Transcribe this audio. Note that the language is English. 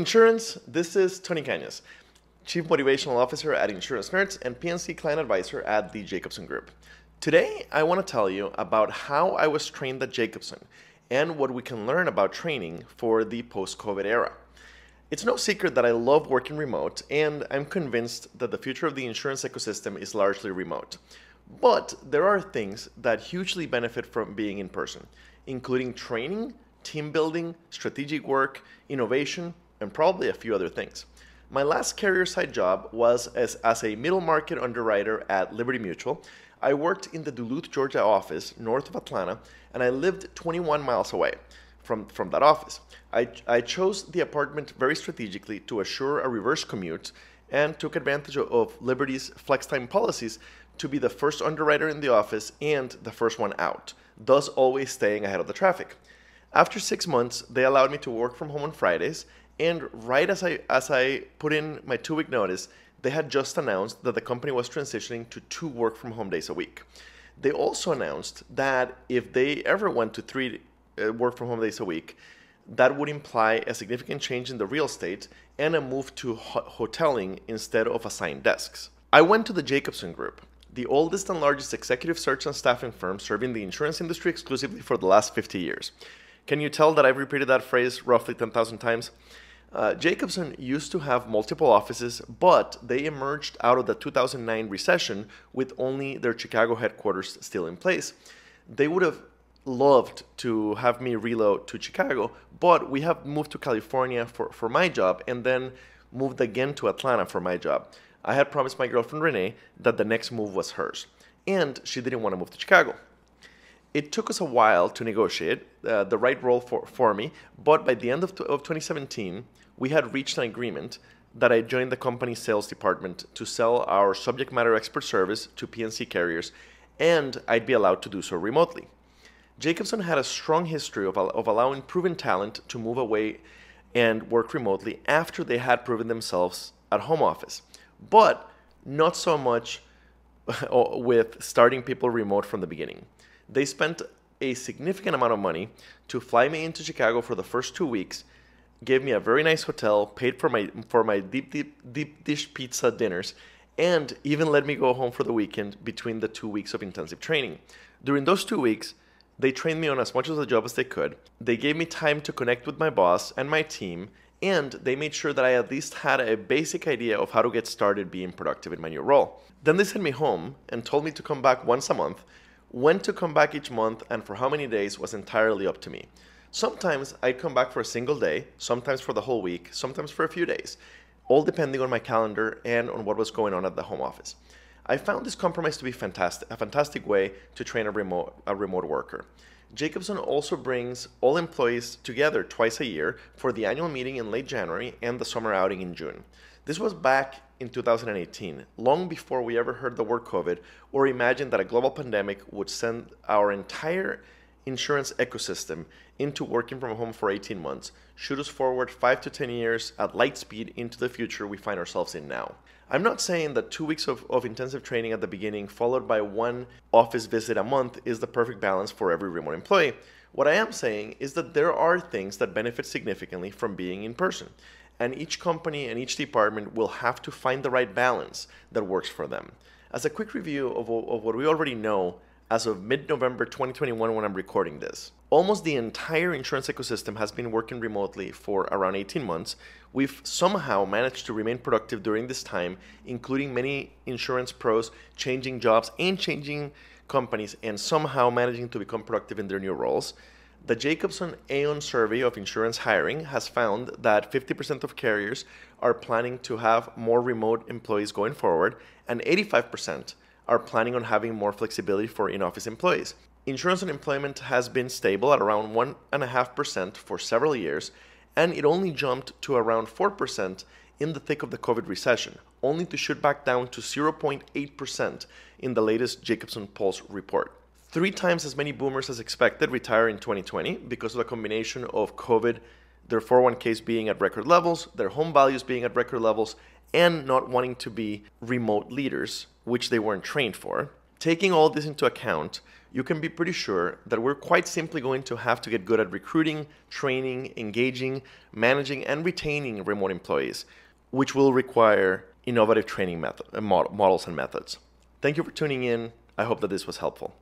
insurance, this is Tony Cañas, Chief Motivational Officer at Insurance Nerds and PNC Client Advisor at the Jacobson Group. Today, I want to tell you about how I was trained at Jacobson and what we can learn about training for the post-COVID era. It's no secret that I love working remote, and I'm convinced that the future of the insurance ecosystem is largely remote. But there are things that hugely benefit from being in person, including training, team building, strategic work, innovation, and probably a few other things. My last carrier-side job was as a middle market underwriter at Liberty Mutual. I worked in the Duluth, Georgia office north of Atlanta, and I lived 21 miles away from that office. I chose the apartment very strategically to assure a reverse commute and took advantage of Liberty's flex time policies to be the first underwriter in the office and the first one out, thus always staying ahead of the traffic. After 6 months, they allowed me to work from home on Fridays, and right as I put in my 2-week notice, they had just announced that the company was transitioning to 2 work-from-home days a week. They also announced that if they ever went to 3 work-from-home days a week, that would imply a significant change in the real estate and a move to hoteling instead of assigned desks. I went to the Jacobson Group, the oldest and largest executive search and staffing firm serving the insurance industry exclusively for the last 50 years. Can you tell that I've repeated that phrase roughly 10,000 times? Jacobson used to have multiple offices, but they emerged out of the 2009 recession with only their Chicago headquarters still in place. They would have loved to have me reload to Chicago, but we have moved to California for my job and then moved again to Atlanta for my job. I had promised my girlfriend Renee that the next move was hers, and she didn't want to move to Chicago. It took us a while to negotiate the right role for me, but by the end of 2017, we had reached an agreement that I joined the company's sales department to sell our subject matter expert service to PNC carriers, and I'd be allowed to do so remotely. Jacobson had a strong history of allowing proven talent to move away and work remotely after they had proven themselves at home office, but not so much with starting people remote from the beginning. They spent a significant amount of money to fly me into Chicago for the first 2 weeks, gave me a very nice hotel, paid for my deep dish pizza dinners, and even let me go home for the weekend between the 2 weeks of intensive training. During those 2 weeks, they trained me on as much of the job as they could. They gave me time to connect with my boss and my team, and they made sure that I at least had a basic idea of how to get started being productive in my new role. Then they sent me home and told me to come back once a month. When to come back each month and for how many days was entirely up to me. Sometimes I'd come back for a single day, sometimes for the whole week, sometimes for a few days, all depending on my calendar and on what was going on at the home office. I found this compromise to be a fantastic way to train a remote worker. Jacobson also brings all employees together twice a year for the annual meeting in late January and the summer outing in June. This was back in 2018, long before we ever heard the word COVID or imagined that a global pandemic would send our entire insurance ecosystem into working from home for 18 months, shoot us forward 5 to 10 years at light speed into the future we find ourselves in now. I'm not saying that 2 weeks of intensive training at the beginning followed by 1 office visit a month is the perfect balance for every remote employee. What I am saying is that there are things that benefit significantly from being in person, and each company and each department will have to find the right balance that works for them. As a quick review of what we already know, as of mid-November 2021 when I'm recording this, almost the entire insurance ecosystem has been working remotely for around 18 months. We've somehow managed to remain productive during this time, including many insurance pros changing jobs and changing companies and somehow managing to become productive in their new roles. The Jacobson Aon survey of insurance hiring has found that 50% of carriers are planning to have more remote employees going forward, and 85% are planning on having more flexibility for in-office employees. Insurance unemployment has been stable at around 1.5% for several years, and it only jumped to around 4% in the thick of the COVID recession, only to shoot back down to 0.8% in the latest Jacobson Pulse report. 3 times as many boomers as expected retire in 2020 because of the combination of COVID, their 401ks being at record levels, their home values being at record levels, and not wanting to be remote leaders, which they weren't trained for. Taking all this into account, you can be pretty sure that we're quite simply going to have to get good at recruiting, training, engaging, managing, and retaining remote employees, which will require innovative training models and methods. Thank you for tuning in. I hope that this was helpful.